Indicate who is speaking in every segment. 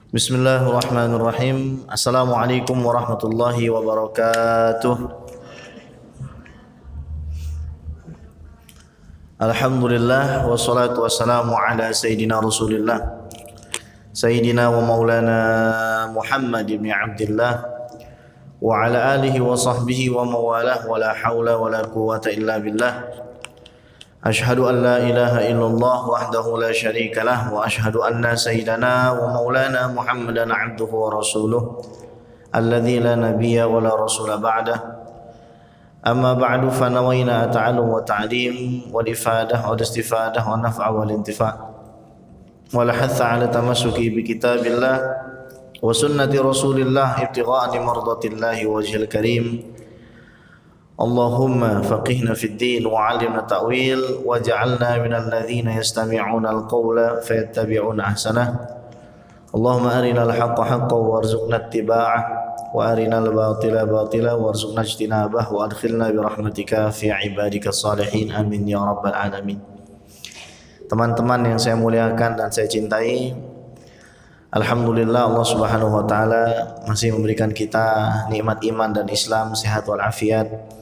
Speaker 1: Bismillahirrahmanirrahim. Assalamualaikum warahmatullahi wabarakatuh. Alhamdulillah wassalatu wassalamu ala sayyidina Rasulillah Sayyidina wa maulana Muhammad ibn Abdillah wa ala alihi wa sahbihi wa mawalah wa la hawla wa la quwwata illa billah. Ashhadu an la ilaha illallah wahdahu la syarika lah wa ashhadu anna sayyidana wa maulana Muhammadan abduhu wa rasuluh alladzi la nabiyya wa la rasula ba'dah. Amma ba'du fa nawayna ta'allum wa ta'lim wal ifadah wa istifadah wa naf'a wal intifa' wal hatha 'ala tamassuki bi kitabillah wa sunnati rasulillah ibtigha'a mardatillahi wajhil karim. Allahumma faqihna fid din wa 'allimna ta'wil waj'alna minal ladzina yastami'una al-qawla fayattabi'una ahsanah. Allahumma arinal haqqa haqqan warzuqna ittiba'ah wa arinal batila batila warzuqna ijtinabah wa adkhilna bi rahmatika fi ibadikas salihin amin ya rabbal alamin. Teman-teman yang saya muliakan dan saya cintai, alhamdulillah Allah Subhanahu wa taala masih memberikan kita nikmat iman dan Islam, sehat wal afiat.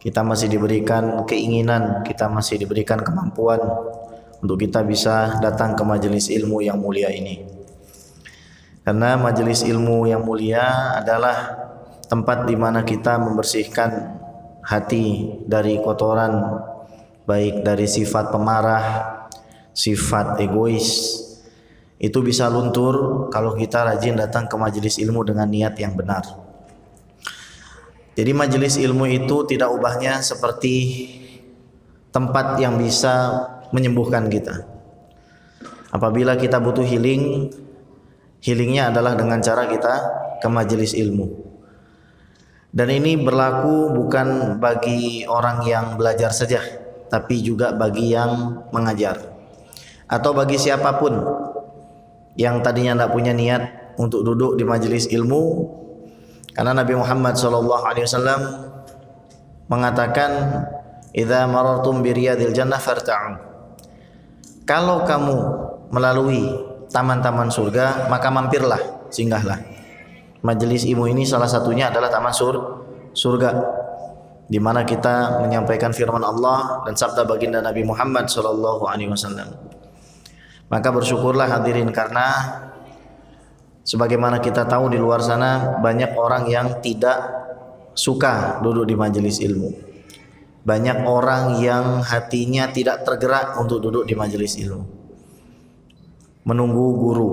Speaker 1: Kita masih diberikan keinginan, kita masih diberikan kemampuan untuk kita bisa datang ke majelis ilmu yang mulia ini. Karena majelis ilmu yang mulia adalah tempat di mana kita membersihkan hati dari kotoran, baik dari sifat pemarah, sifat egois. Itu bisa luntur kalau kita rajin datang ke majelis ilmu dengan niat yang benar. Jadi majelis ilmu itu tidak ubahnya seperti tempat yang bisa menyembuhkan kita. Apabila kita butuh healing, healingnya adalah dengan cara kita ke majelis ilmu. Dan ini berlaku bukan bagi orang yang belajar saja, tapi juga bagi yang mengajar. Atau bagi siapapun yang tadinya tidak punya niat untuk duduk di majelis ilmu. Karena Nabi Muhammad SAW mengatakan, "Idza marartum bi riyadil jannah farta'u." Kalau kamu melalui taman-taman surga, maka mampirlah, singgahlah. Majelis ilmu ini salah satunya adalah taman surga, di mana kita menyampaikan firman Allah dan sabda baginda Nabi Muhammad SAW. Maka bersyukurlah hadirin, karena sebagaimana kita tahu di luar sana banyak orang yang tidak suka duduk di majelis ilmu. Banyak orang yang hatinya tidak tergerak untuk duduk di majelis ilmu. Menunggu guru,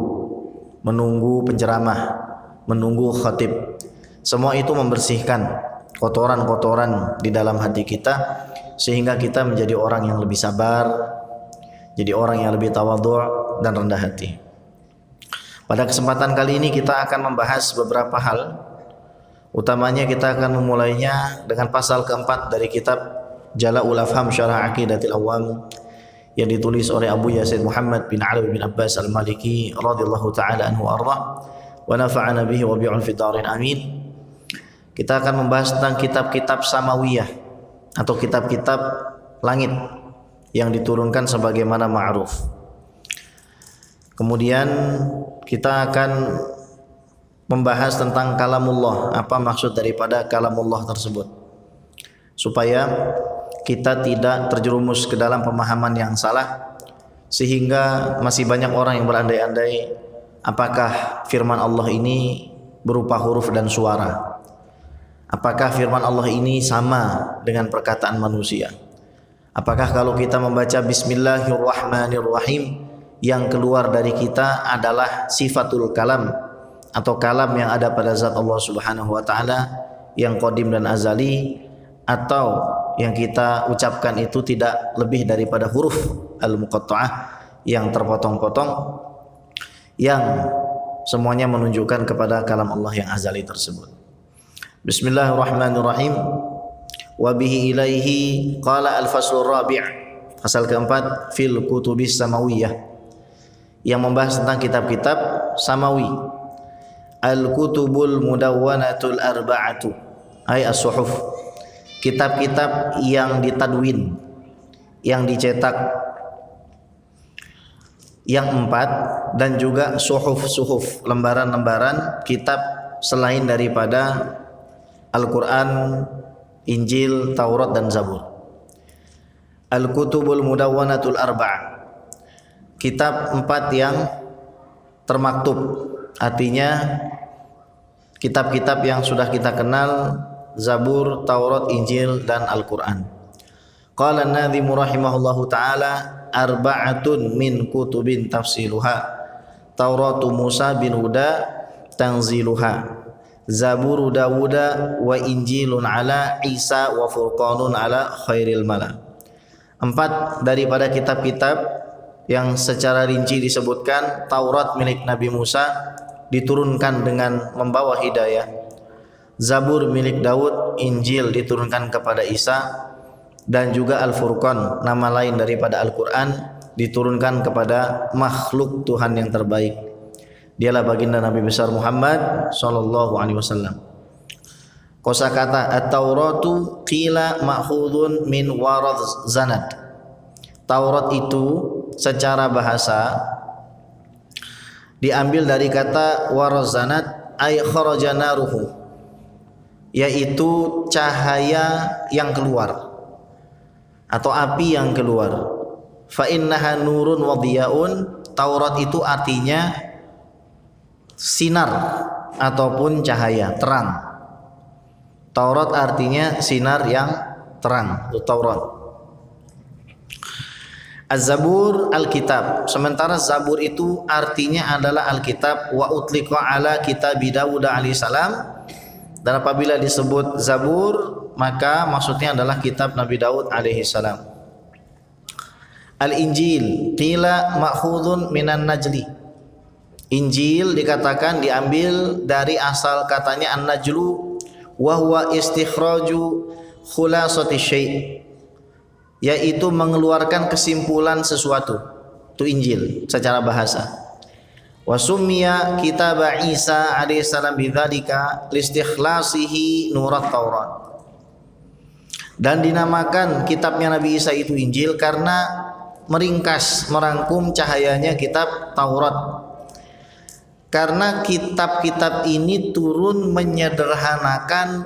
Speaker 1: menunggu penceramah, menunggu khatib. Semua itu membersihkan kotoran-kotoran di dalam hati kita sehingga kita menjadi orang yang lebih sabar, jadi orang yang lebih tawadhu' dan rendah hati. Pada kesempatan kali ini kita akan membahas beberapa hal. Utamanya kita akan memulainya dengan pasal keempat dari kitab Jala'ul Afham Syarah Aqidatil Awam yang ditulis oleh Abu Yazid Muhammad bin Ali bin Abbas Al-Maliki radhiyallahu taala anhu arda wa nafa'ana bihi wa bi'un fid darin amin. Kita akan membahas tentang kitab-kitab samawiyah atau kitab-kitab langit yang diturunkan sebagaimana ma'ruf. Kemudian kita akan membahas tentang kalamullah, apa maksud daripada kalamullah tersebut, supaya kita tidak terjerumus ke dalam pemahaman yang salah, sehingga masih banyak orang yang berandai-andai apakah firman Allah ini berupa huruf dan suara, apakah firman Allah ini sama dengan perkataan manusia, apakah kalau kita membaca Bismillahirrahmanirrahim yang keluar dari kita adalah sifatul kalam atau kalam yang ada pada zat Allah Subhanahu wa taala yang qadim dan azali, atau yang kita ucapkan itu tidak lebih daripada huruf al-muqatta'ah yang terpotong-potong, yang semuanya menunjukkan kepada kalam Allah yang azali tersebut. Bismillahirrahmanirrahim. Wa bihi ilaihi qala al-faslur rabi', pasal keempat fil kutubis samawiyah, yang membahas tentang kitab-kitab samawi. Al-kutubul mudawwanatul arba'atu, ay as-suhuf, kitab-kitab yang ditadwin, yang dicetak, yang 4 dan juga suhuf lembaran-lembaran kitab selain daripada Al-Quran, Injil, Taurat dan Zabur. Al-Kutubul Mudawwanatul Arba'ah, kitab 4 yang termaktub, artinya kitab-kitab yang sudah kita kenal, Zabur, Taurat, Injil dan Al-Quran. Qala an-nadhimu rahimahullahu ta'ala arba'atun min kutubin tafsiluha Tauratu Musa bin Huda tanziluha Zaburu Dawuda wa Injilun ala Isa wa Furqanun ala khairil mala. 4 daripada kitab-kitab yang secara rinci disebutkan. Taurat milik Nabi Musa diturunkan dengan membawa hidayah, Zabur milik Daud, Injil diturunkan kepada Isa, dan juga Al-Furqan, nama lain daripada Al-Quran, diturunkan kepada makhluk Tuhan yang terbaik. Dialah baginda Nabi besar Muhammad sallallahu alaihi wasallam. Kosakata At-Tauratu qila ma'khudun min warad zanad. Taurat itu secara bahasa diambil dari kata warazanat ay kharaja naruhu, yaitu cahaya yang keluar atau api yang keluar. Fa innaha nurun wa diyaun. Taurat itu artinya sinar ataupun cahaya, terang. Taurat artinya sinar yang terang, itu Taurat. Az-Zabur Alkitab, sementara Zabur itu artinya adalah Alkitab. Wa utliqa ala kitab Dawud alaihissalam, dan apabila disebut Zabur maka maksudnya adalah kitab Nabi Daud alaihissalam. Al-Injil qila ma'khudun minan najli. Injil dikatakan diambil dari asal katanya an-najlu wa huwa istikhraju khulasati syai', yaitu mengeluarkan kesimpulan sesuatu. Itu Injil secara bahasa. Wa summiya kitab Isa alaihissalam bidzalika listikhlasihi nurat Taurat. Dan dinamakan kitabnya Nabi Isa itu Injil karena meringkas, merangkum cahayanya kitab Taurat. Karena kitab-kitab ini turun menyederhanakan,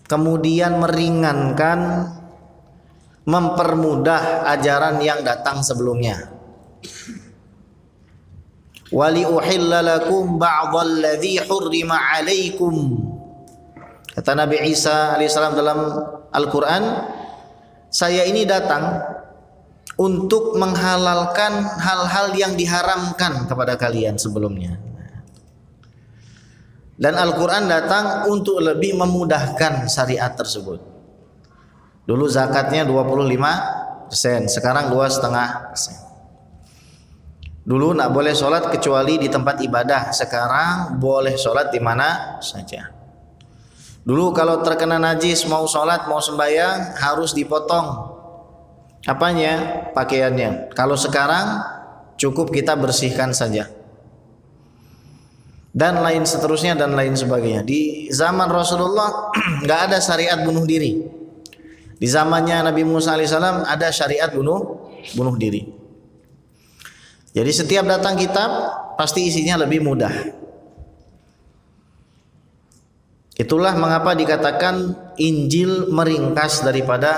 Speaker 1: kemudian meringankan, mempermudah ajaran yang datang sebelumnya. Wali uhilla lakum ba'dalladzi hurrima 'alaikum. Kata Nabi Isa alaihissalam dalam Al-Quran, saya ini datang untuk menghalalkan hal-hal yang diharamkan kepada kalian sebelumnya. Dan Al-Quran datang untuk lebih memudahkan syariat tersebut. Dulu zakatnya 25%, sekarang 2,5%. Dulu nak boleh sholat kecuali di tempat ibadah, sekarang boleh sholat di mana saja. Dulu kalau terkena najis, mau sholat mau sembahyang harus dipotong apanya? Pakaiannya. Kalau sekarang cukup kita bersihkan saja. Dan lain seterusnya dan lain sebagainya. Di zaman Rasulullah nggak ada syariat bunuh diri. Di zamannya Nabi Musa alaihissalam ada syariat bunuh diri. Jadi setiap datang kitab pasti isinya lebih mudah. Itulah mengapa dikatakan Injil meringkas daripada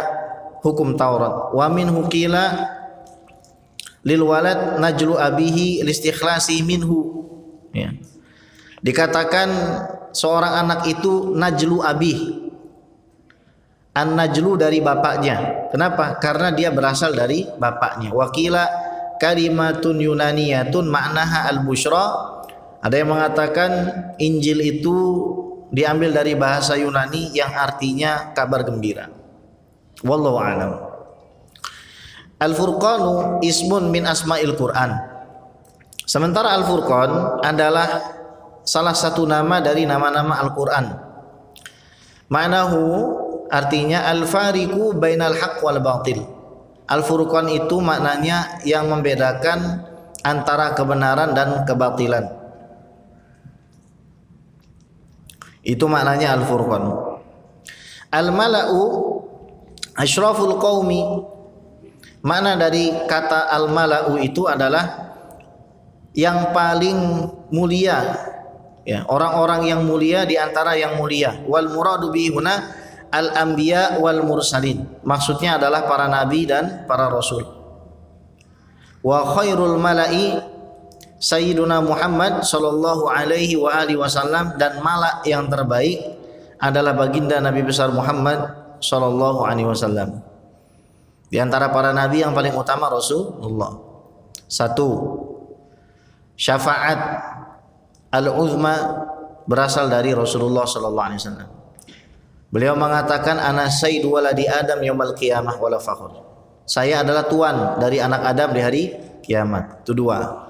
Speaker 1: hukum Taurat. Wa min hukila lil walad najlu abihi listikhlasi minhu. Ya. Dikatakan seorang anak itu najlu abih. An-najlu dari bapaknya. Kenapa? Karena dia berasal dari bapaknya. Wakila kalimatun yunaniyatun ma'naha al-busyra. Ada yang mengatakan Injil itu diambil dari bahasa Yunani yang artinya kabar gembira. Wallahu a'lam. Al-Furqanu ismun min asma'il Qur'an. Sementara Al-Furqan adalah salah satu nama dari nama-nama Al-Qur'an. Ma'nahu artinya al-fariqu bainal haqq wal batil. Al-Furqan itu maknanya yang membedakan antara kebenaran dan kebatilan. Itu maknanya Al-Furqan. Al-mala'u asyraful qaumi. Makna dari kata al-mala'u itu adalah yang paling mulia, ya, orang-orang yang mulia di antara yang mulia. Wal muradu bihi huna al-anbiya wal mursalin. Maksudnya adalah para nabi dan para rasul. Wa khairul mala'i Sayyiduna Muhammad sallallahu alaihi wa alihi wasallam, dan mala yang terbaik adalah baginda Nabi besar Muhammad sallallahu alaihi wasallam. Di antara para nabi yang paling utama Rasulullah. Satu, syafaat al-uzma berasal dari Rasulullah sallallahu alaihi wasallam. Beliau mengatakan ana sayyidu waladi Adam yaumil qiyamah wala fakhr. Saya adalah tuan dari anak Adam di hari kiamat. Itu dua.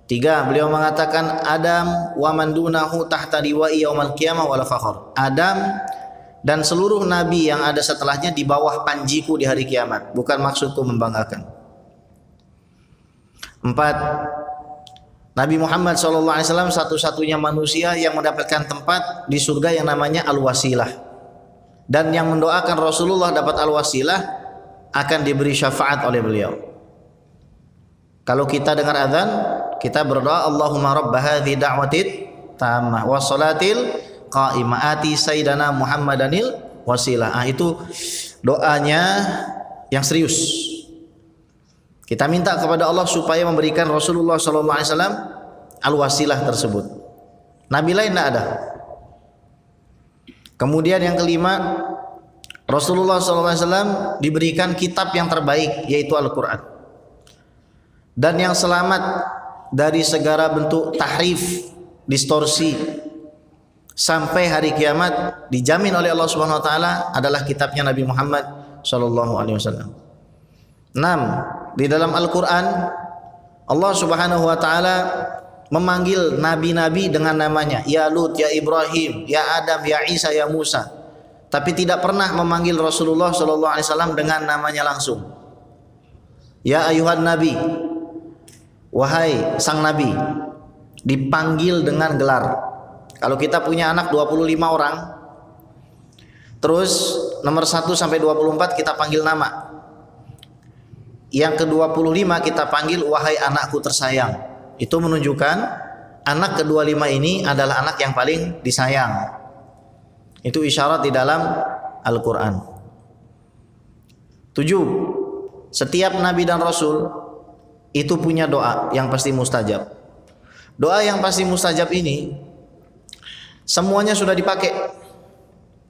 Speaker 1: Tiga, beliau mengatakan Adam wa man dunahu tahta liwa'i yaumil qiyamah wala fakhr. Adam dan seluruh nabi yang ada setelahnya di bawah panjiku di hari kiamat. Bukan maksudku membanggakan. Empat, Nabi Muhammad SAW satu-satunya manusia yang mendapatkan tempat di surga yang namanya al-wasilah. Dan yang mendoakan Rasulullah dapat al-wasilah akan diberi syafaat oleh beliau. Kalau kita dengar azan, kita berdoa Allahumma rabb hadhihi da'watit tammah was salatil qaimati sayyidana Muhammadanil wasilah. Itu doanya yang serius. Kita minta kepada Allah supaya memberikan Rasulullah sallallahu alaihi wasallam al-wasilah tersebut. Nabi lain tidak ada. Kemudian yang kelima, Rasulullah sallallahu alaihi wasallam diberikan kitab yang terbaik, yaitu Al-Qur'an. Dan yang selamat dari segala bentuk tahrif, distorsi, sampai hari kiamat dijamin oleh Allah Subhanahu wa taala adalah kitabnya Nabi Muhammad sallallahu alaihi wasallam. 6. Di dalam Al-Qur'an Allah Subhanahu wa taala memanggil nabi-nabi dengan namanya, ya Lut, ya Ibrahim, ya Adam, ya Isa, ya Musa. Tapi tidak pernah memanggil Rasulullah sallallahu alaihi wasallam dengan namanya langsung. Ya ayuhan nabi, wahai sang nabi, dipanggil dengan gelar. Kalau kita punya anak 25 orang, terus nomor 1 sampai 24 kita panggil nama. Yang ke-25 kita panggil wahai anakku tersayang. Itu menunjukkan anak ke-25 ini adalah anak yang paling disayang. Itu isyarat di dalam Al-Quran. 7. Setiap nabi dan rasul itu punya doa yang pasti mustajab. Doa yang pasti mustajab ini semuanya sudah dipakai.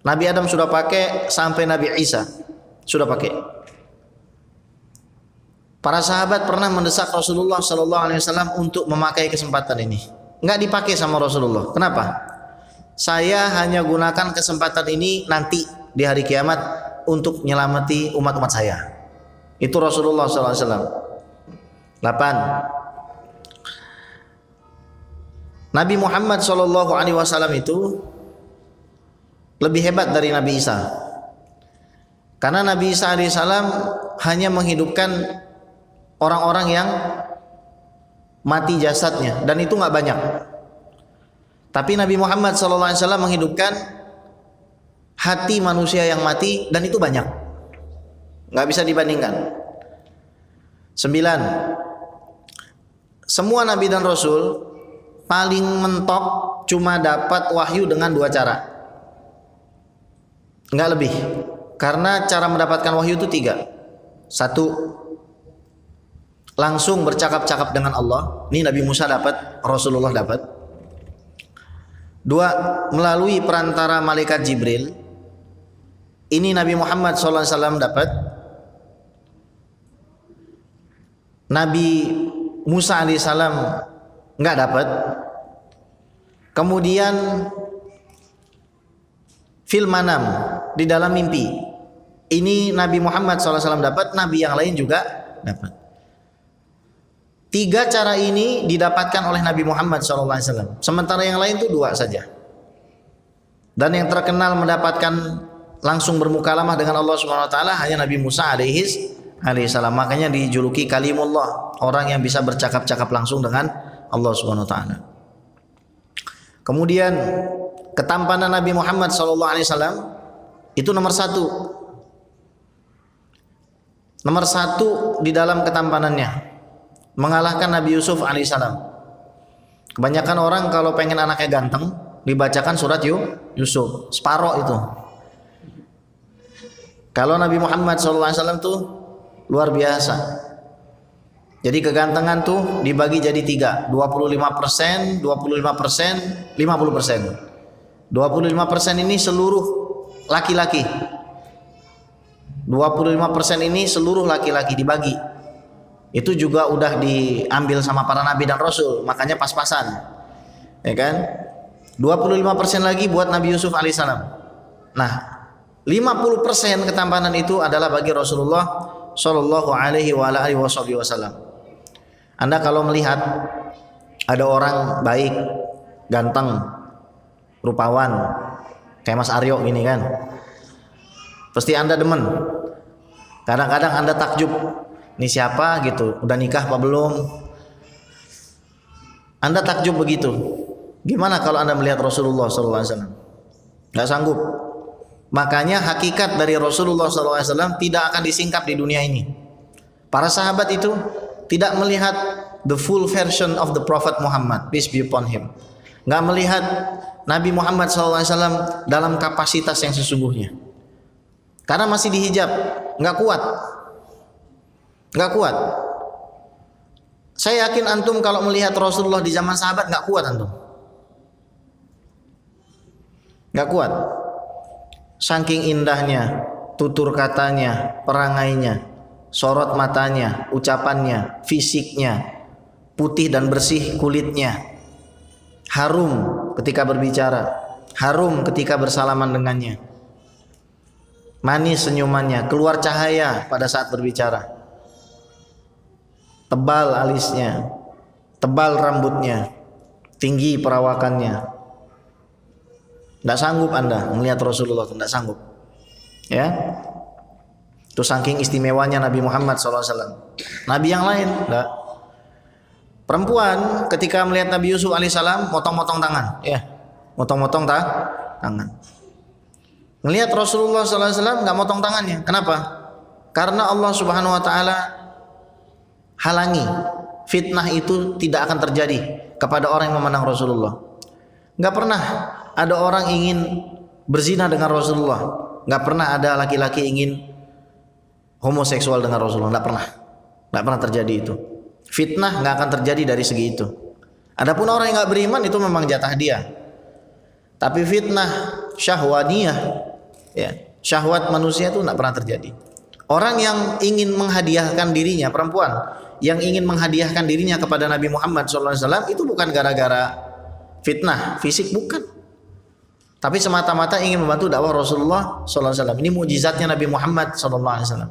Speaker 1: Nabi Adam sudah pakai, sampai Nabi Isa sudah pakai. Para sahabat pernah mendesak Rasulullah sallallahu alaihi wasallam untuk memakai kesempatan ini. Enggak dipakai sama Rasulullah. Kenapa? Saya hanya gunakan kesempatan ini nanti di hari kiamat untuk menyelamati umat-umat saya. Itu Rasulullah sallallahu alaihi wasallam. 8. Nabi Muhammad sallallahu alaihi wasallam itu lebih hebat dari Nabi Isa. Karena Nabi Isa alaihi salam hanya menghidupkan orang-orang yang mati jasadnya, dan itu nggak banyak. Tapi Nabi Muhammad sallallahu alaihi wasallam menghidupkan hati manusia yang mati, dan itu banyak. Nggak bisa dibandingkan. 9. Semua nabi dan rasul paling mentok cuma dapat wahyu dengan 2 cara, nggak lebih. Karena cara mendapatkan wahyu itu 3. 1, langsung bercakap-cakap dengan Allah. Ini Nabi Musa dapat, Rasulullah dapat. 2, melalui perantara malaikat Jibril. Ini Nabi Muhammad SAW dapat. Nabi Musa alaihissalam nggak dapat. Kemudian fil manam, di dalam mimpi. Ini Nabi Muhammad SAW dapat, Nabi yang lain juga dapat. 3 cara ini didapatkan oleh Nabi Muhammad SAW. Sementara yang lain itu 2 saja. Dan yang terkenal mendapatkan langsung bermukalamah dengan Allah Subhanahu Wa Taala hanya Nabi Musa alaihissalam. Makanya dijuluki kalimullah, orang yang bisa bercakap-cakap langsung dengan Allah Subhanahu Wa Taala. Kemudian ketampanan Nabi Muhammad SAW itu nomor 1. Nomor satu di dalam ketampanannya, mengalahkan Nabi Yusuf alaihissalam. Kebanyakan orang kalau pengen anaknya ganteng dibacakan surat Yusuf, separoh itu. Kalau Nabi Muhammad SAW tuh luar biasa. Jadi kegantengan tuh dibagi jadi 3, 25%, 25%, 50%. 25% ini seluruh laki-laki. 25% ini seluruh laki-laki dibagi. Itu juga udah diambil sama para nabi dan rasul, makanya pas-pasan. Ya kan? 25% lagi buat Nabi Yusuf alaihissalam. Nah, 50% ketampanan itu adalah bagi Rasulullah sallallahu alaihi wasallam. Anda kalau melihat ada orang baik, ganteng, rupawan, kayak Mas Aryo gini kan, pasti Anda demen. Kadang-kadang Anda takjub, ini siapa gitu, udah nikah apa belum? Anda takjub begitu. Gimana kalau Anda melihat Rasulullah SAW? Nggak sanggup. Makanya hakikat dari Rasulullah SAW tidak akan disingkap di dunia ini. Para sahabat itu tidak melihat the full version of the Prophet Muhammad, peace be upon him. Nggak melihat Nabi Muhammad SAW dalam kapasitas yang sesungguhnya. Karena masih dihijab, nggak kuat. Nggak kuat. Saya yakin antum kalau melihat Rasulullah di zaman sahabat nggak kuat antum. Nggak kuat. Saking indahnya, tutur katanya, perangainya, sorot matanya, ucapannya, fisiknya, putih dan bersih kulitnya, harum ketika berbicara, harum ketika bersalaman dengannya, manis senyumannya, keluar cahaya pada saat berbicara, tebal alisnya, tebal rambutnya, tinggi perawakannya. Tidak sanggup Anda melihat Rasulullah, tidak sanggup. Ya, itu saking istimewanya Nabi Muhammad SAW. Nabi yang lain, enggak. Perempuan ketika melihat Nabi Yusuf alaihissalam, motong-motong tangan, ya, motong-motong tangan. Melihat Rasulullah SAW nggak motong tangannya. Kenapa? Karena Allah Subhanahu Wa Taala halangi fitnah itu tidak akan terjadi kepada orang yang memandang Rasulullah. Nggak pernah ada orang ingin berzina dengan Rasulullah. Nggak pernah ada laki-laki ingin homoseksual dengan Rasulullah. Nggak pernah terjadi itu. Fitnah nggak akan terjadi dari segi itu. Adapun orang yang nggak beriman itu memang jatah dia. Tapi fitnah syahwaniyah, ya, syahwat manusia itu nggak pernah terjadi. Orang yang ingin menghadiahkan dirinya, perempuan yang ingin menghadiahkan dirinya kepada Nabi Muhammad SAW itu bukan gara-gara fitnah fisik, bukan. Tapi semata-mata ingin membantu dakwah Rasulullah SAW. Ini mukjizatnya Nabi Muhammad SAW.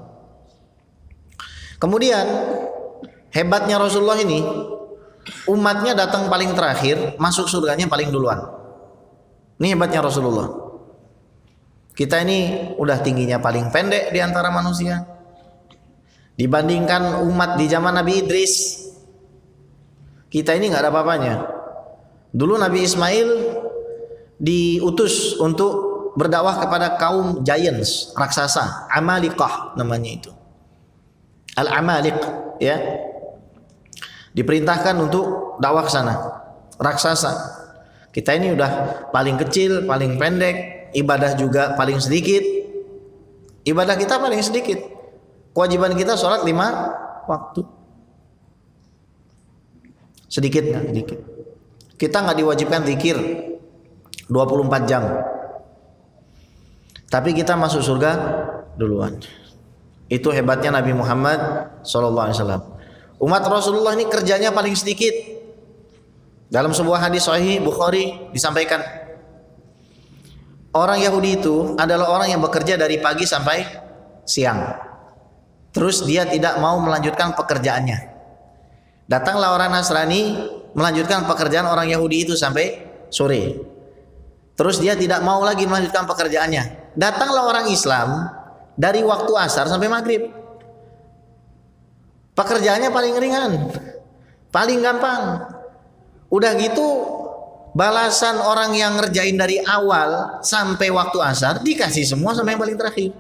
Speaker 1: Kemudian hebatnya Rasulullah ini, umatnya datang paling terakhir, masuk surganya paling duluan. Ini hebatnya Rasulullah. Kita ini udah tingginya paling pendek di antara manusia. Dibandingkan umat di zaman Nabi Idris, kita ini nggak ada apa-apanya. Dulu Nabi Ismail diutus untuk berdakwah kepada kaum giants, raksasa, Amalikah namanya itu. Al-Amalik, ya. Diperintahkan untuk dakwah ke sana. Raksasa. Kita ini udah paling kecil, paling pendek, ibadah juga paling sedikit. Ibadah kita paling sedikit. Kewajiban kita sholat 5 waktu. Sedikit. Kita nggak diwajibkan zikir 24 jam. Tapi kita masuk surga duluan. Itu hebatnya Nabi Muhammad SAW. Umat Rasulullah ini kerjanya paling sedikit. Dalam sebuah hadis sahih Bukhari disampaikan, orang Yahudi itu adalah orang yang bekerja dari pagi sampai siang. Terus dia tidak mau melanjutkan pekerjaannya. Datanglah orang Nasrani melanjutkan pekerjaan orang Yahudi itu sampai sore. Terus dia tidak mau lagi melanjutkan pekerjaannya. Datanglah orang Islam dari waktu asar sampai maghrib. Pekerjaannya paling ringan, paling gampang. Udah gitu balasan orang yang ngerjain dari awal sampai waktu asar dikasih semua sampai yang paling terakhir.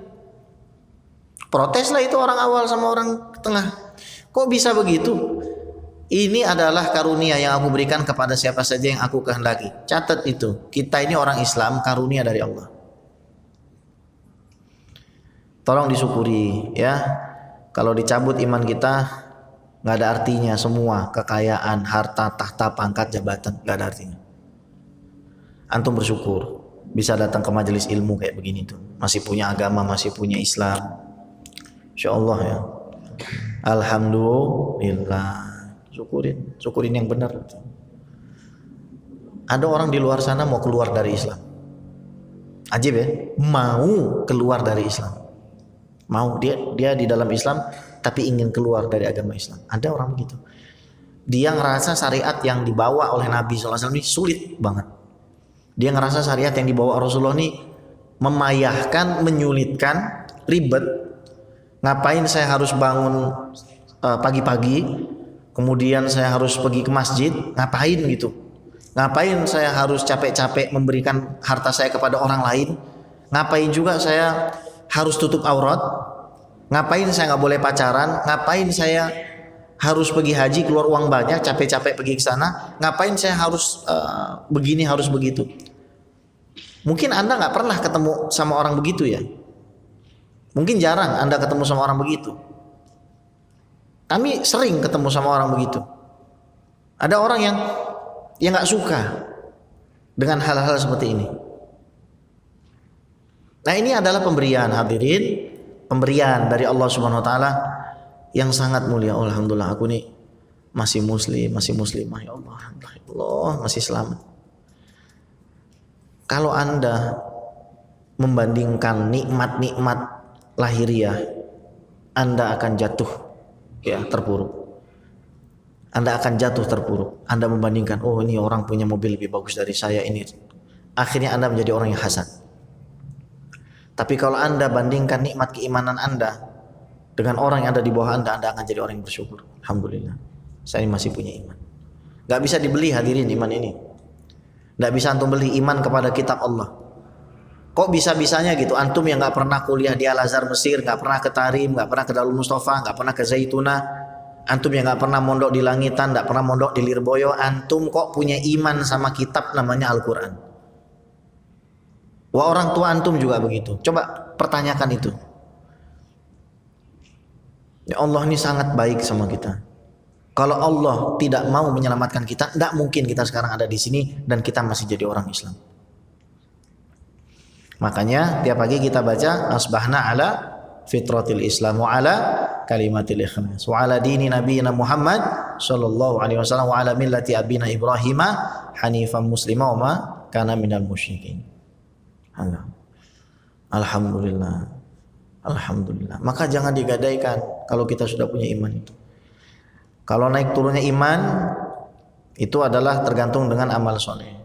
Speaker 1: Proteslah itu orang awal sama orang tengah. Kok bisa begitu? Ini adalah karunia yang aku berikan kepada siapa saja yang aku kehendaki. Catat itu. Kita ini orang Islam, karunia dari Allah. Tolong disyukuri ya. Kalau dicabut iman kita, nggak ada artinya semua kekayaan, harta, tahta, pangkat, jabatan, nggak ada artinya. Antum bersyukur bisa datang ke majelis ilmu kayak begini tuh, masih punya agama, masih punya Islam. Insya Allah ya. Alhamdulillah. Syukurin yang benar. Ada orang di luar sana mau keluar dari Islam. Ajib ya, mau keluar dari Islam. Mau dia di dalam Islam tapi ingin keluar dari agama Islam. Ada orang begitu. Dia ngerasa syariat yang dibawa oleh Nabi SAW ini sulit banget. Dia ngerasa syariat yang dibawa Rasulullah ini memayahkan, menyulitkan, ribet. Ngapain saya harus bangun pagi-pagi, kemudian saya harus pergi ke masjid, ngapain gitu? Ngapain saya harus capek-capek memberikan harta saya kepada orang lain? Ngapain juga saya harus tutup aurat? Ngapain saya nggak boleh pacaran? Ngapain saya harus pergi haji, keluar uang banyak, capek-capek pergi ke sana? Ngapain saya harus begini, harus begitu? Mungkin Anda nggak pernah ketemu sama orang begitu ya. Mungkin jarang Anda ketemu sama orang begitu. Kami sering ketemu sama orang begitu. Ada orang yang nggak suka dengan hal-hal seperti ini. Nah, ini adalah pemberian, hadirin, pemberian dari Allah Subhanahu wa taala yang sangat mulia. Oh, alhamdulillah aku nih masih muslim, masih muslimah, ya Allah, alhamdulillah masih selamat. Kalau Anda membandingkan nikmat-nikmat lahiriah, Anda akan jatuh ya terpuruk. Anda akan jatuh terpuruk. Anda membandingkan, oh ini orang punya mobil lebih bagus dari saya ini. Akhirnya Anda menjadi orang yang hasad. Tapi kalau Anda bandingkan nikmat keimanan Anda dengan orang yang ada di bawah Anda akan jadi orang yang bersyukur. Alhamdulillah, saya masih punya iman. Gak bisa dibeli hadirin iman ini. Gak bisa antum beli iman kepada kitab Allah. Kok bisa-bisanya gitu? Antum yang gak pernah kuliah di Al-Azhar Mesir, gak pernah ke Tarim, gak pernah ke Darul Mustafa, gak pernah ke Zaituna, antum yang gak pernah mondok di Langitan, gak pernah mondok di Lirboyo, antum kok punya iman sama kitab namanya Al-Quran? Wah, orang tua antum juga begitu. Coba pertanyakan itu. Ya Allah ini sangat baik sama kita. Kalau Allah tidak mau menyelamatkan kita, tidak mungkin kita sekarang ada di sini dan kita masih jadi orang Islam. Makanya tiap pagi kita baca asbahna ala fitratil Islam wa ala kalimatil ikhlas wa ala dini nabiyina Muhammad sallallahu alaihi wasallam wa ala millati abina Ibrahim hanifan muslima wa ma kana minal musyrikin. Alhamdulillah. Alhamdulillah. Maka jangan digadaikan kalau kita sudah punya iman itu. Kalau naik turunnya iman itu adalah tergantung dengan amal soleh.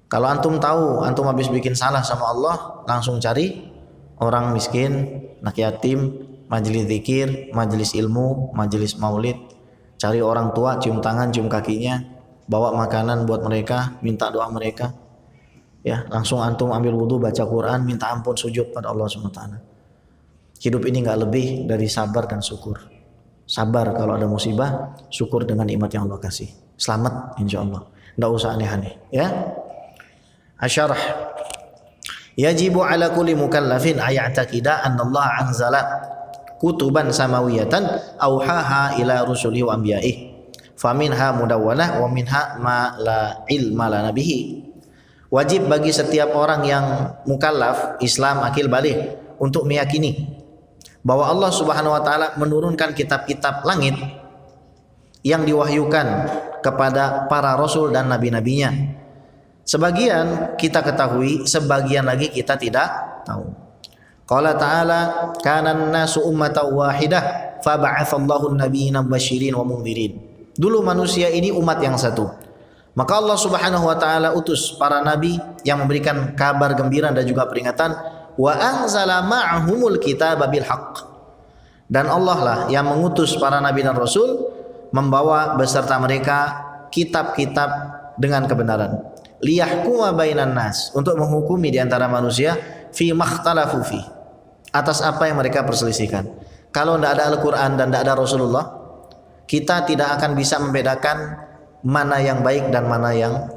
Speaker 1: Kalau antum tahu antum habis bikin salah sama Allah, langsung cari orang miskin, anak yatim, majelis zikir, majelis ilmu, majelis maulid, cari orang tua, cium tangan, cium kakinya, bawa makanan buat mereka, minta doa mereka. Ya, langsung antum ambil wudu, baca Quran, minta ampun, sujud pada Allah SWT. Hidup ini nggak lebih dari sabar dan syukur. Sabar kalau ada musibah, syukur dengan nikmat yang Allah kasih. Selamat insya Allah. Nggak usah aneh-aneh. Ya. Asyarah. Yajibu ala kulli mukallafin ay'taqida anna Allah anzala kutuban samawiyatan auhaha ila rusulihi wa anbiya'ih. Faminha mudawwanah wa minha ma la ilma lana bihi. Wajib bagi setiap orang yang mukallaf, Islam, akil baligh untuk meyakini bahwa Allah Subhanahu wa taala menurunkan kitab-kitab langit yang diwahyukan kepada para rasul dan nabi-nabinya. Sebagian kita ketahui, sebagian lagi kita tidak tahu. Qala ta'ala kana an-nasu ummatan wahidah fa ba'atsallahu an-nabiyina mubasysyirin wa mundhirin. Dulu manusia ini umat yang satu. Maka Allah Subhanahu wa taala utus para nabi yang memberikan kabar gembira dan juga peringatan. Wa anzala ma'ahumul kitaba bil haqq. Dan Allah lah yang mengutus para nabi dan rasul membawa beserta mereka kitab-kitab dengan kebenaran. Liyahkuma bainan nas, untuk menghukumi di antara manusia fi makhtalafu fi, Atas apa yang mereka perselisihkan. Kalau tidak ada Al-Quran dan tidak ada Rasulullah, kita tidak akan bisa membedakan mana yang baik dan mana yang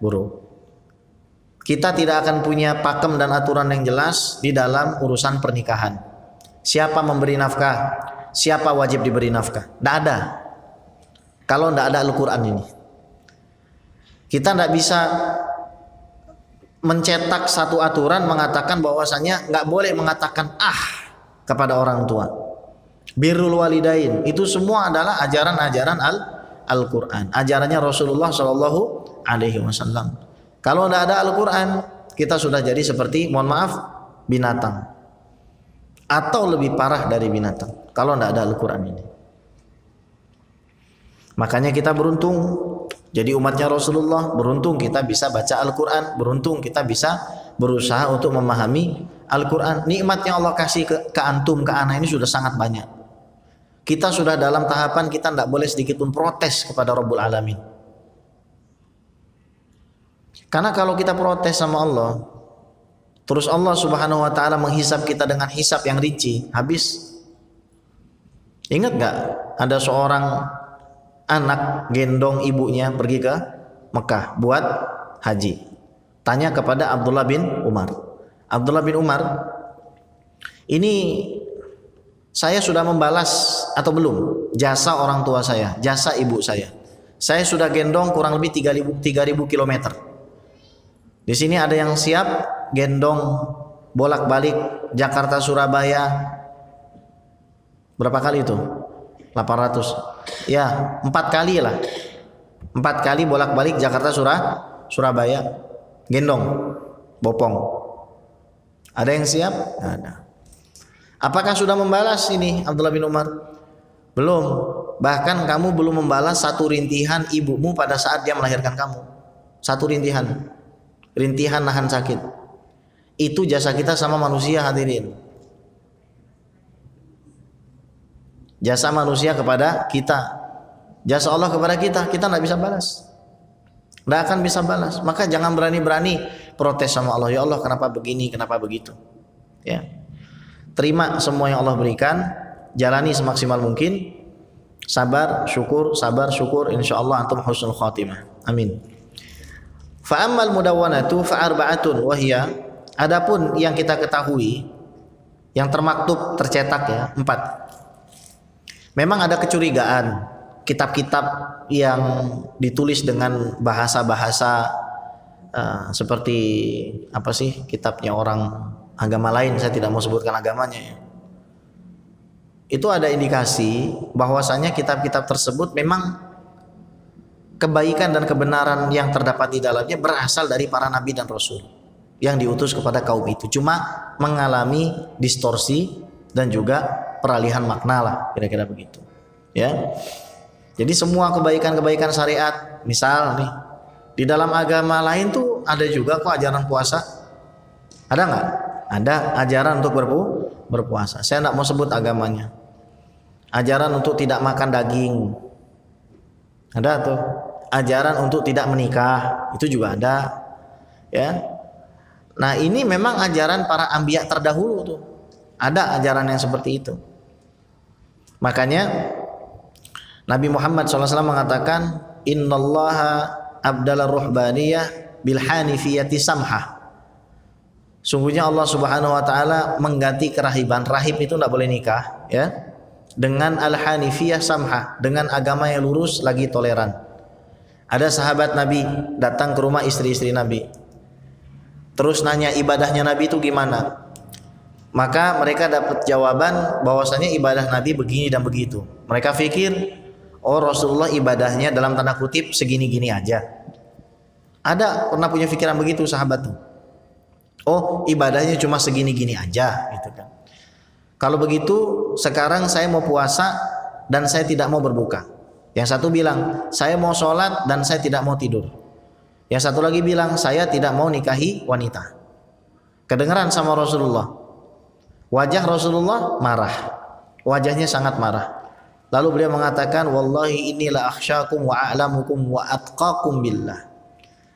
Speaker 1: buruk. Kita tidak akan punya pakem dan aturan yang jelas di dalam urusan pernikahan. Siapa memberi nafkah, siapa wajib diberi nafkah, tidak ada. Kalau tidak ada Al-Quran ini, kita tidak bisa mencetak satu aturan mengatakan bahwasanya nggak boleh mengatakan kepada orang tua. Birrul walidain itu semua adalah ajaran-ajaran Al-Quran, ajarannya Rasulullah Shallallahu Alaihi Wasallam. Kalau tidak ada Al-Quran, kita sudah jadi seperti, mohon maaf, binatang, atau lebih parah dari binatang. Kalau tidak ada Al-Quran ini, makanya kita beruntung jadi umatnya Rasulullah, beruntung kita bisa baca Al-Quran, beruntung kita bisa berusaha untuk memahami Al-Quran. Nikmat yang Allah kasih ke antum, ke anak ini sudah sangat banyak. Kita sudah dalam tahapan kita tidak boleh sedikit pun protes kepada Rabbul Alamin. Karena kalau kita protes sama Allah, terus Allah Subhanahu wa taala menghisab kita dengan hisab yang rinci, habis. Ingat gak ada seorang anak gendong ibunya pergi ke Mekah buat haji. Tanya kepada Abdullah bin Umar. Abdullah bin Umar, ini saya sudah membalas atau belum jasa orang tua saya, jasa ibu saya. Saya sudah gendong kurang lebih 3.000 kilometer. Di sini ada yang siap gendong bolak-balik Jakarta Surabaya. Berapa kali itu? 800. Ya, 4 kali lah. 4 kali bolak-balik Jakarta Surabaya. Gendong, bopong. Ada yang siap? Nggak ada. Apakah sudah membalas ini Abdullah bin Umar? Belum. Bahkan kamu belum membalas satu rintihan ibumu pada saat dia melahirkan kamu. Satu rintihan. Rintihan nahan sakit. Itu jasa kita sama manusia, hadirin. Jasa manusia kepada kita, jasa Allah kepada kita tidak bisa balas, tidak akan bisa balas. Maka jangan berani-berani protes sama Allah. Ya Allah, kenapa begini, kenapa begitu? Ya, terima semua yang Allah berikan, jalani semaksimal mungkin, sabar, syukur, insya Allah antum husnul khatimah. Amin. Fa'ammal mudawwanatu fa'arba'atun wahya. Adapun yang kita ketahui, yang termaktub, tercetak ya, 4. Memang ada kecurigaan kitab-kitab yang ditulis dengan bahasa-bahasa seperti apa sih kitabnya orang agama lain, saya tidak mau sebutkan agamanya ya. Itu ada indikasi bahwasanya kitab-kitab tersebut memang kebaikan dan kebenaran yang terdapat di dalamnya berasal dari para nabi dan rasul yang diutus kepada kaum itu, cuma mengalami distorsi dan juga peralihan makna lah, kira-kira begitu ya. Jadi semua kebaikan-kebaikan syariat, misal nih di dalam agama lain tuh ada juga kok ajaran puasa, ada nggak? Ada ajaran untuk berpuasa. Saya nggak mau sebut agamanya. Ajaran untuk tidak makan daging, ada tuh. Ajaran untuk tidak menikah, itu juga ada ya. Nah ini memang ajaran para anbiya terdahulu tuh, ada ajaran yang seperti itu. Makanya Nabi Muhammad SAW mengatakan, innallaha abdala ruhbaniyah bil hanifiyati samhah. Sungguhnya Allah Subhanahu wa taala mengganti kerahiban, rahib itu tidak boleh nikah ya, dengan al-hanifiyah samhah, dengan agama yang lurus lagi toleran. Ada sahabat Nabi datang ke rumah istri-istri Nabi, terus nanya ibadahnya Nabi itu gimana. Maka mereka dapat jawaban bahwasanya ibadah Nabi begini dan begitu. Mereka pikir, oh Rasulullah ibadahnya dalam tanda kutip segini-gini aja. Ada pernah punya pikiran begitu sahabat tuh. Oh ibadahnya cuma segini-gini aja gitu kan. Kalau begitu sekarang saya mau puasa dan saya tidak mau berbuka. Yang satu bilang saya mau sholat dan saya tidak mau tidur. Yang satu lagi bilang saya tidak mau nikahi wanita. Kedengaran sama Rasulullah. Wajah Rasulullah marah. Wajahnya sangat marah. Lalu beliau mengatakan, wallahi inilah akhsyakum wa a'lamukum wa atqakum billah.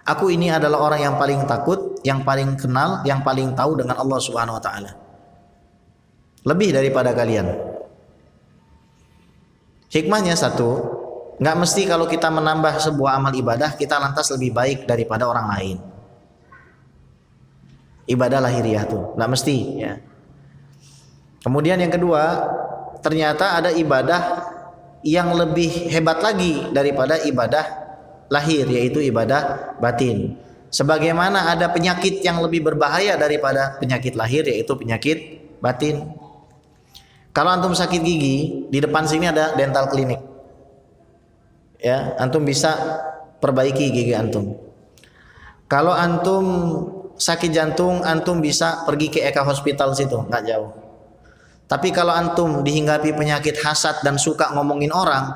Speaker 1: Aku ini adalah orang yang paling takut, yang paling kenal, yang paling tahu dengan Allah Subhanahu wa taala. lebih daripada kalian. Hikmahnya satu, nggak mesti kalau kita menambah sebuah amal ibadah kita lantas lebih baik daripada orang lain. Ibadah lahiriah tuh, nggak mesti ya. Kemudian yang kedua, ternyata ada ibadah yang lebih hebat lagi daripada ibadah lahir, yaitu ibadah batin. Sebagaimana ada penyakit yang lebih berbahaya daripada penyakit lahir, yaitu penyakit batin. Kalau antum sakit gigi, di depan sini ada dental klinik. Ya, antum bisa perbaiki gigi antum. Kalau antum sakit jantung, antum bisa pergi ke Eka Hospital situ, nggak jauh. Tapi kalau antum dihinggapi penyakit hasad dan suka ngomongin orang,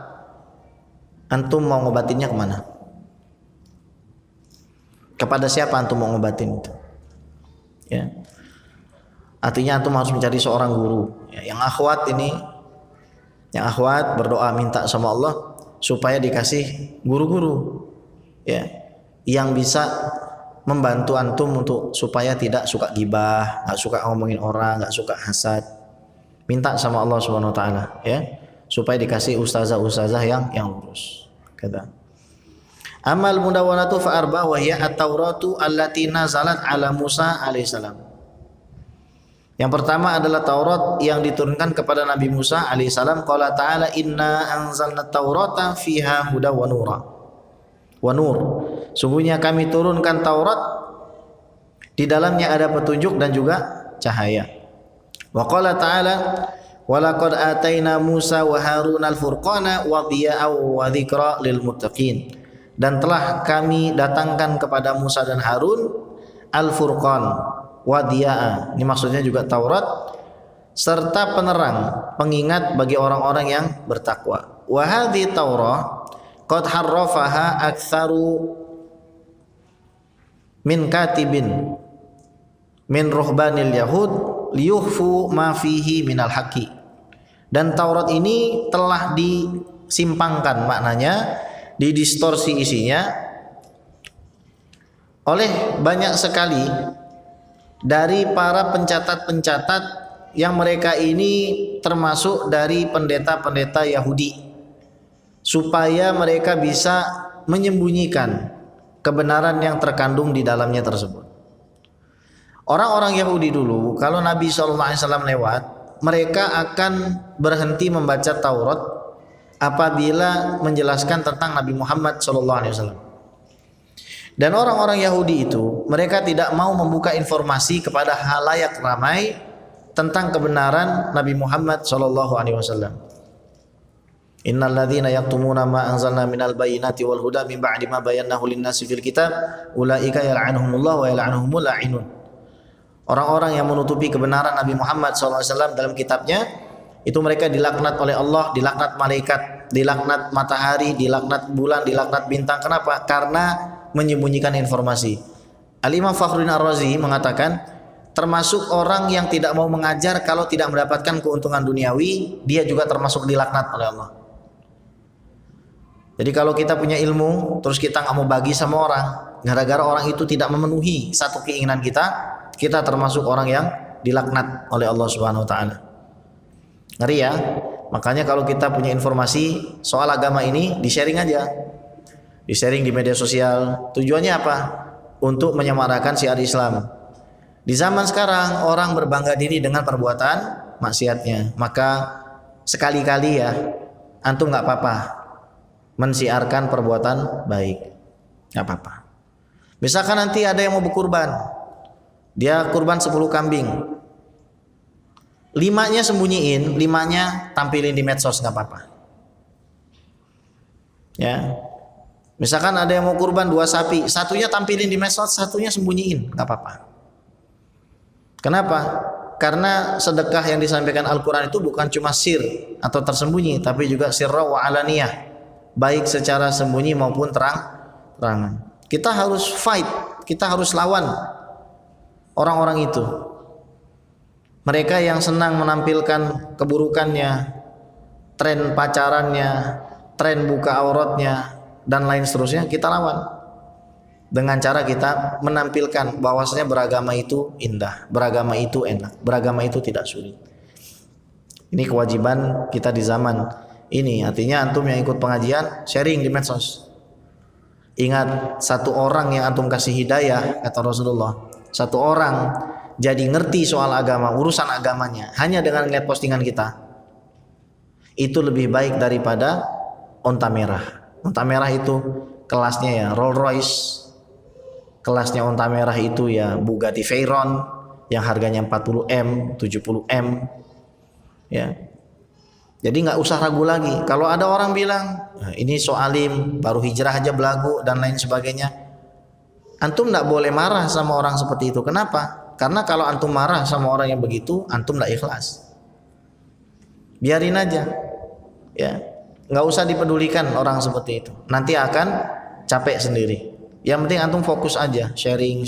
Speaker 1: antum mau ngobatinnya kemana? Kepada siapa antum mau ngobatin itu? Ya. Artinya antum harus mencari seorang guru. Ya, yang akhwat berdoa minta sama Allah supaya dikasih guru-guru, ya, yang bisa membantu antum untuk supaya tidak suka gibah, nggak suka ngomongin orang, nggak suka hasad. Minta sama Allah Subhanahu Wa Taala, ya, supaya dikasih ustazah yang lurus. Kata. Amal mudawanatu fa arba wa hiya at-tauratu allati nazalat ala Musa alaihissalam. Yang pertama adalah Taurat yang diturunkan kepada Nabi Musa alaihissalam. Qala ta'ala inna anzalna taurata fiha huda wa nura. Wa nur. Sungguhnya kami turunkan Taurat, di dalamnya ada petunjuk dan juga cahaya. Wa qala ta'ala wa laqad ataina Musa wa Harun al-furqana wa diya'aw wa dzikra lil muttaqin. Dan telah kami datangkan kepada Musa dan Harun al-furqan, wadiya'a, ini maksudnya juga Taurat, serta penerang, pengingat bagi orang-orang yang bertakwa. Wa hadhi Taurah qad harrafaha aktsaru min katibin min ruhbanil yahud liyukhfu ma fihi minal haqqi. Dan Taurat ini telah disimpangkan, maknanya didistorsi isinya oleh banyak sekali dari para pencatat-pencatat yang mereka ini termasuk dari pendeta-pendeta Yahudi, supaya mereka bisa menyembunyikan kebenaran yang terkandung di dalamnya tersebut. Orang-orang Yahudi dulu kalau Nabi SAW lewat, mereka akan berhenti membaca Taurat apabila menjelaskan tentang Nabi Muhammad SAW. Dan orang-orang Yahudi itu mereka tidak mau membuka informasi kepada halayak ramai tentang kebenaran Nabi Muhammad SAW. Innal ladzina yaktumuna ma anzalna minal bayyinati wal huda min ba'di ma bayyanahu lin-nasi fil kitab ulaika yal'anuhumullah wa yal'anuhumul la'inun. Orang-orang yang menutupi kebenaran Nabi Muhammad SAW dalam kitabnya, itu mereka dilaknat oleh Allah, dilaknat malaikat, dilaknat matahari, dilaknat bulan, dilaknat bintang. Kenapa? Karena menyembunyikan informasi. Al-Imam Fakhruddin Ar-Razi mengatakan, termasuk orang yang tidak mau mengajar kalau tidak mendapatkan keuntungan duniawi, dia juga termasuk dilaknat oleh Allah. Jadi kalau kita punya ilmu, terus kita nggak mau bagi sama orang, gara-gara orang itu tidak memenuhi satu keinginan kita termasuk orang yang dilaknat oleh Allah Subhanahu Wa Taala. Ngeri ya. Makanya kalau kita punya informasi soal agama ini, di-sharing aja. Di-sharing di media sosial. Tujuannya apa? Untuk menyemarakan syiar Islam. Di zaman sekarang orang berbangga diri dengan perbuatan maksiatnya. Maka sekali-kali ya, antum nggak apa-apa mensiarkan perbuatan baik. Nggak apa-apa. Misalkan nanti ada yang mau berkurban, dia kurban 10 kambing, 5-nya sembunyiin, 5-nya tampilin di medsos, nggak apa-apa. Ya. Misalkan ada yang mau kurban 2 sapi, 1-nya tampilin di medsos, 1-nya sembunyiin, nggak apa-apa. Kenapa? Karena sedekah yang disampaikan Al-Quran itu bukan cuma sir atau tersembunyi, tapi juga sirra wa alaniyah, baik secara sembunyi maupun terangan. Kita harus fight, kita harus lawan orang-orang itu. Mereka yang senang menampilkan keburukannya, tren pacarannya, tren buka auratnya, dan lain seterusnya, kita lawan dengan cara kita menampilkan bahwasanya beragama itu indah, beragama itu enak, beragama itu tidak sulit. Ini kewajiban kita di zaman ini. Artinya antum yang ikut pengajian sharing di medsos. Ingat, satu orang yang antum kasih hidayah, kata Rasulullah, satu orang jadi ngerti soal agama, urusan agamanya hanya dengan lihat postingan kita, itu lebih baik daripada onta merah. Onta merah itu kelasnya ya Rolls Royce, kelasnya onta merah itu ya Bugatti Veyron yang harganya 40M, 70M, ya. Jadi nggak usah ragu lagi. Kalau ada orang bilang, nah, ini soalim, baru hijrah aja belagu dan lain sebagainya, antum nggak boleh marah sama orang seperti itu. Kenapa? Karena kalau antum marah sama orang yang begitu, antum nggak ikhlas. Biarin aja, ya. Nggak usah dipedulikan orang seperti itu. Nanti akan capek sendiri. Yang penting antum fokus aja, sharing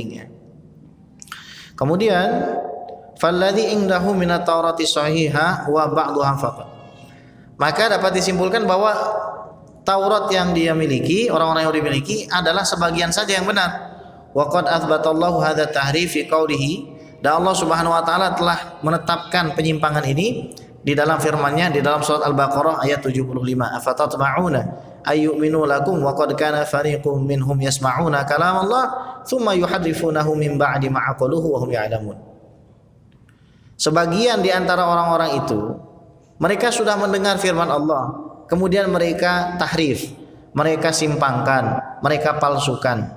Speaker 1: ya. Kemudian falladzi indahu minat taurati sahiha wa ba'dhuha faqat. Maka dapat disimpulkan bahwa Taurat yang dia miliki, orang-orang yang dia miliki adalah sebagian saja yang benar. Wa qad athbatallahu hadza tahrif fi qoulihi, dan Allah Subhanahu wa taala telah menetapkan penyimpangan ini di dalam firman-Nya di dalam surat Al-Baqarah ayat 75. Afatatma'una ayyuminu lakum wa qad kana fariqum minhum yasma'una kalam Allah thumma yuharrifunahu min ba'di ma aqaluhu wa hum ya'lamun. Sebagian di antara orang-orang itu, mereka sudah mendengar firman Allah, kemudian mereka tahrif, mereka simpangkan, mereka palsukan.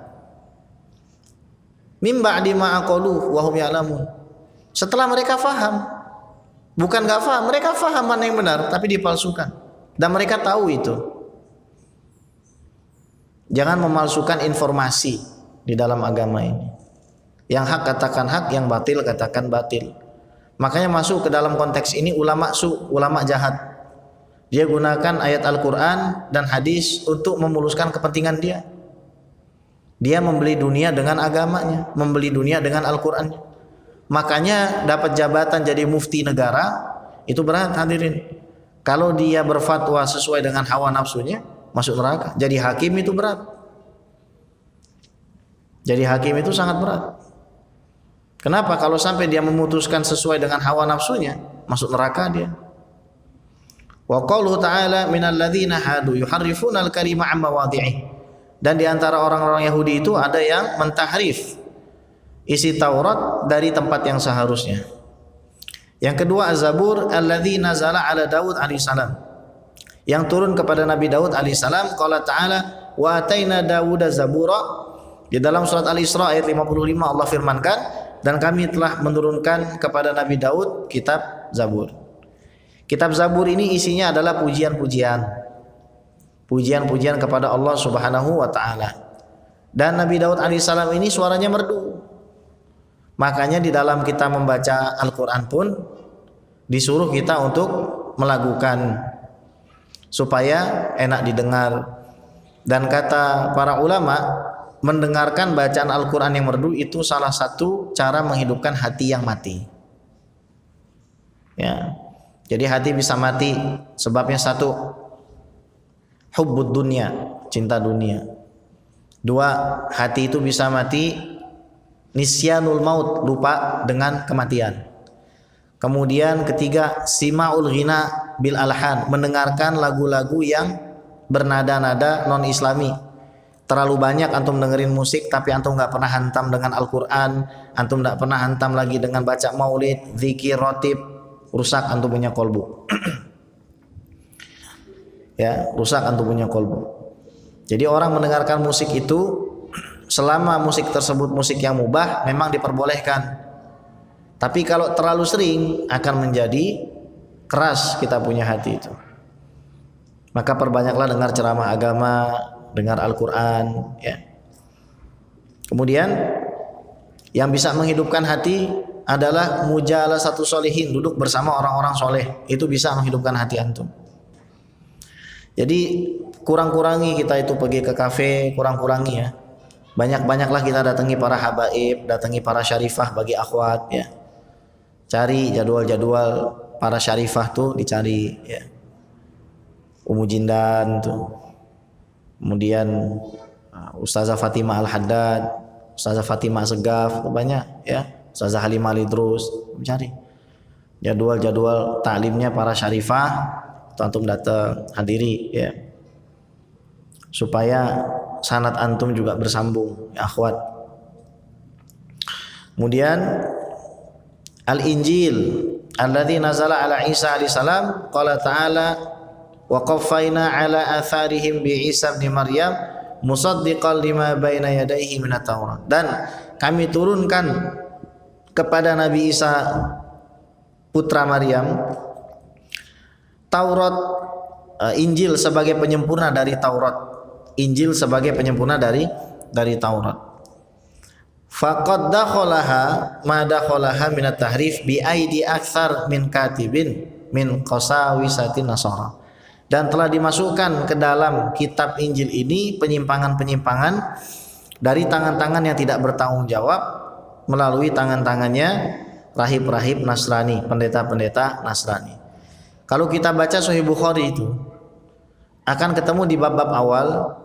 Speaker 1: Mim ba'di ma aqaluhu wa hum ya'lamun. Setelah mereka faham, bukan enggak faham, mereka faham mana yang benar tapi dipalsukan. Dan mereka tahu itu. Jangan memalsukan informasi di dalam agama ini. Yang hak katakan hak, yang batil katakan batil. Makanya masuk ke dalam konteks ini ulama ulama jahat. Dia gunakan ayat Al-Quran dan hadis untuk memuluskan kepentingan dia. Dia membeli dunia dengan agamanya, membeli dunia dengan Al-Qurannya. Makanya dapat jabatan jadi mufti negara itu berat, hadirin. Kalau dia berfatwa sesuai dengan hawa nafsunya, masuk neraka. Jadi hakim itu berat. Jadi hakim itu sangat berat. Kenapa? Kalau sampai dia memutuskan sesuai dengan hawa nafsunya, masuk neraka dia. Wa qauluhu ta'ala minal ladzina hadu yuharrifuna al-kalima 'an mawadhi'i. Dan di antara orang-orang Yahudi itu ada yang mentahrif isi Taurat dari tempat yang seharusnya. Yang kedua, Az-Zabur alladzi nazala 'ala Daud alaihissalam, yang turun kepada Nabi Daud alaihissalam. Qala ta'ala wa ataina Dauda zabura. Di dalam surat Al-Isra ayat 55 Allah firmankan, dan kami telah menurunkan kepada Nabi Daud kitab Zabur. Kitab Zabur ini isinya adalah pujian-pujian. Pujian-pujian kepada Allah Subhanahu wa taala. Dan Nabi Daud alaihissalam ini suaranya merdu. Makanya di dalam kita membaca Al-Qur'an pun disuruh kita untuk melakukan supaya enak didengar. Dan kata para ulama, mendengarkan bacaan Al-Quran yang merdu itu salah satu cara menghidupkan hati yang mati. Ya, jadi hati bisa mati sebabnya satu, hubbud dunya, cinta dunia. Dua, hati itu bisa mati nisyanul maut, lupa dengan kematian. Kemudian ketiga, simaul ghina bil alhan, mendengarkan lagu-lagu yang bernada-nada non-islami. Terlalu banyak antum dengerin musik tapi antum nggak pernah hantam dengan Al-Quran, antum nggak pernah hantam lagi dengan baca maulid, zikir, rotib, rusak antum punya kolbu. Ya, rusak antum punya kolbu. Jadi orang mendengarkan musik itu selama musik tersebut musik yang mubah memang diperbolehkan. Tapi kalau terlalu sering akan menjadi keras kita punya hati itu. Maka perbanyaklah dengar ceramah agama, dengar Al-Quran, ya. Kemudian yang bisa menghidupkan hati adalah mujalasatu sholihin, duduk bersama orang-orang soleh. Itu bisa menghidupkan hati antum. Jadi kurang-kurangi kita itu pergi ke kafe, kurang-kurangi ya. Banyak-banyaklah kita datangi para habaib, datangi para syarifah bagi akhwat ya. Cari jadwal-jadwal para syarifah tuh dicari ya. Umu Jindan tuh. Kemudian Ustazah Fatimah Al-Haddad, Ustazah Fatimah Segaf, banyak ya. Ustazah Halimah Lidrus, mencari. jadwal-jadwal taklimnya para syarifah, antum datang hadiri ya, supaya sanad antum juga bersambung ya akhwat. Kemudian Al-Injil alladzi nazala ala Isa alaihi salam, qala ta'ala wa qaffayna ala atharihim bi Isa ibn Maryam musaddiqan lima baina yadayhi minat Taurat. Dan kami turunkan kepada Nabi Isa putra Maryam Taurat, Injil sebagai penyempurna dari Taurat. Injil sebagai penyempurna dari Taurat. Faqad dakhalaha ma dakhalaha min at-tahrif bi aidi aktsar min katibin min qasawisatin nasara. Dan telah dimasukkan ke dalam kitab Injil ini penyimpangan-penyimpangan dari tangan-tangan yang tidak bertanggung jawab melalui tangan-tangannya rahib-rahib Nasrani, pendeta-pendeta Nasrani. Kalau kita baca Sahih Bukhari itu akan ketemu di bab-bab awal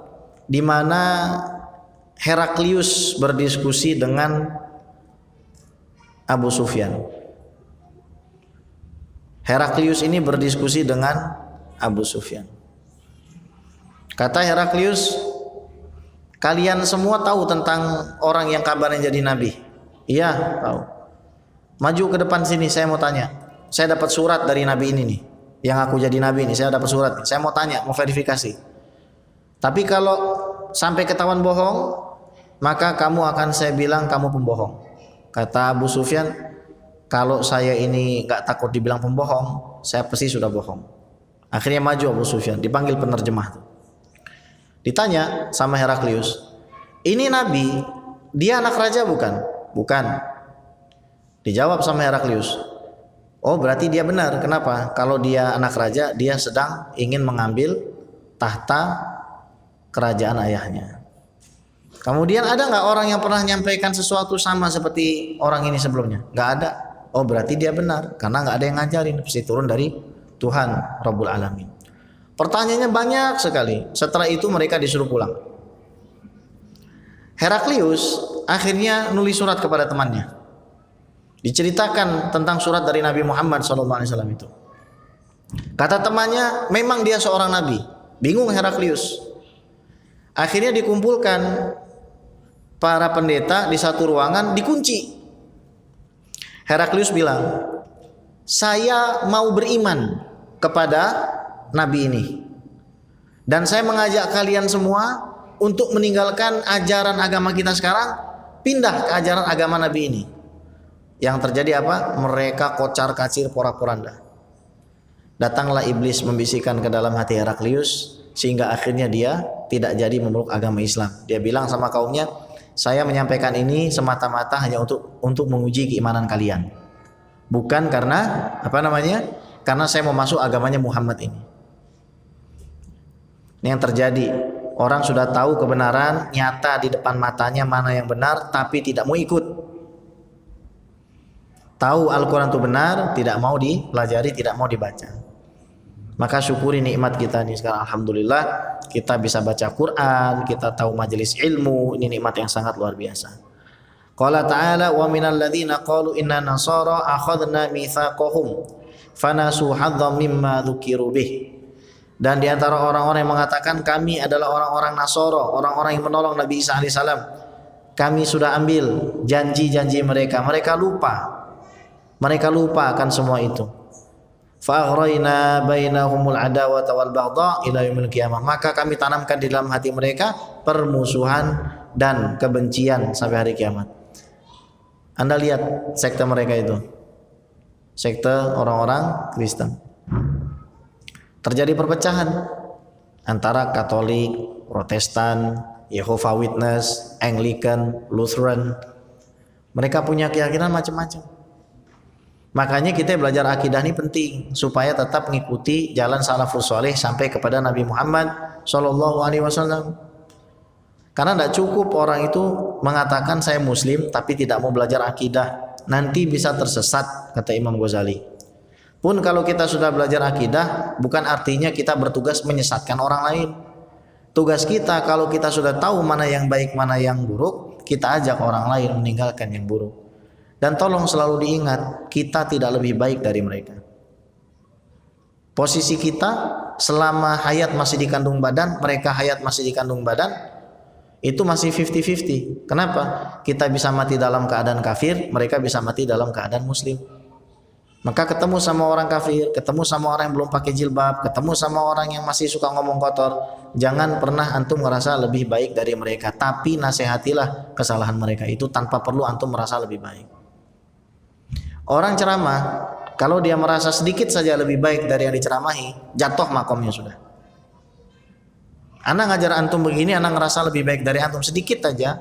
Speaker 1: di mana Heraklius berdiskusi dengan Abu Sufyan. Heraklius ini berdiskusi dengan Abu Sufyan. Kata Heraklius, kalian semua tahu tentang orang yang kabarnya jadi nabi? Iya, tahu. Maju ke depan sini, saya mau tanya. Saya dapat surat dari nabi ini nih, yang aku jadi nabi ini, saya dapat surat. Saya mau tanya, mau verifikasi. Tapi kalau sampai ketahuan bohong, maka kamu akan saya bilang kamu pembohong. Kata Abu Sufyan, kalau saya ini gak takut dibilang pembohong, saya pasti sudah bohong. Akhirnya maju Abu Sufyan, dipanggil penerjemah. Ditanya sama Heraklius, ini nabi, dia anak raja bukan? Bukan. Dijawab sama Heraklius, oh berarti dia benar. Kenapa? Kalau dia anak raja, dia sedang ingin mengambil tahta kerajaan ayahnya. Kemudian ada nggak orang yang pernah menyampaikan sesuatu sama seperti orang ini sebelumnya? Nggak ada. Oh berarti dia benar, karena nggak ada yang ngajarin, pasti turun dari Tuhan Rabbul Alamin. Pertanyaannya banyak sekali. Setelah itu mereka disuruh pulang. Heraklius akhirnya nulis surat kepada temannya. Diceritakan tentang surat dari Nabi Muhammad SAW itu. Kata temannya, memang dia seorang nabi. Bingung Heraklius. Akhirnya dikumpulkan para pendeta di satu ruangan, dikunci. Heraklius bilang, saya mau beriman kepada nabi ini, dan saya mengajak kalian semua untuk meninggalkan ajaran agama kita sekarang, pindah ke ajaran agama nabi ini. Yang terjadi apa? Mereka kocar kacir porak-poranda. Datanglah iblis membisikkan ke dalam hati Heraklius, sehingga akhirnya dia tidak jadi memeluk agama Islam. Dia bilang sama kaumnya, saya menyampaikan ini semata-mata hanya untuk menguji keimanan kalian, bukan karena karena saya mau masuk agamanya Muhammad ini. Ini yang terjadi. Orang sudah tahu kebenaran nyata di depan matanya mana yang benar, tapi tidak mau ikut. Tahu Al-Quran itu benar, tidak mau dipelajari, tidak mau dibaca. Maka syukuri nikmat kita nih sekarang. Alhamdulillah kita bisa baca Quran, kita tahu majelis ilmu. Ini nikmat yang sangat luar biasa. Qala ta'ala wa minal ladzina qalu inna nasara akhadna mitsaqahum fanasu hadzam mimma dzukiru bih. Dan di antara orang-orang yang mengatakan kami adalah orang-orang Nasara, orang-orang yang menolong Nabi Isa alaihissalam, kami sudah ambil janji-janji mereka. Mereka lupa akan semua itu. Fa'aghrayna bainahumul adawata wal baghdha ila yaumil qiyamah. Maka kami tanamkan di dalam hati mereka permusuhan dan kebencian sampai hari kiamat. Anda lihat sekte mereka itu, sekte orang-orang Kristen. Terjadi perpecahan antara Katolik, Protestan, Jehovah Witness, Anglican, Lutheran. Mereka punya keyakinan macam-macam. Makanya kita belajar akidah ini penting supaya tetap mengikuti jalan salafus saleh sampai kepada Nabi Muhammad SAW. Karena tidak cukup orang itu mengatakan saya Muslim tapi tidak mau belajar akidah, nanti bisa tersesat, kata Imam Ghazali. Pun kalau kita sudah belajar akidah, bukan artinya kita bertugas menyesatkan orang lain. Tugas kita kalau kita sudah tahu mana yang baik, mana yang buruk, kita ajak orang lain meninggalkan yang buruk. Dan tolong selalu diingat, kita tidak lebih baik dari mereka. Posisi kita selama hayat masih di kandung badan, mereka hayat masih di kandung badan, itu masih 50-50. Kenapa? Kita bisa mati dalam keadaan kafir, mereka bisa mati dalam keadaan muslim. Maka ketemu sama orang kafir, ketemu sama orang yang belum pakai jilbab, ketemu sama orang yang masih suka ngomong kotor, jangan pernah antum merasa lebih baik dari mereka. Tapi nasihatilah kesalahan mereka itu tanpa perlu antum merasa lebih baik. Orang ceramah, kalau dia merasa sedikit saja lebih baik dari yang diceramahi, jatuh makomnya sudah. Anak ngajar antum begini, anak ngerasa lebih baik dari antum sedikit aja,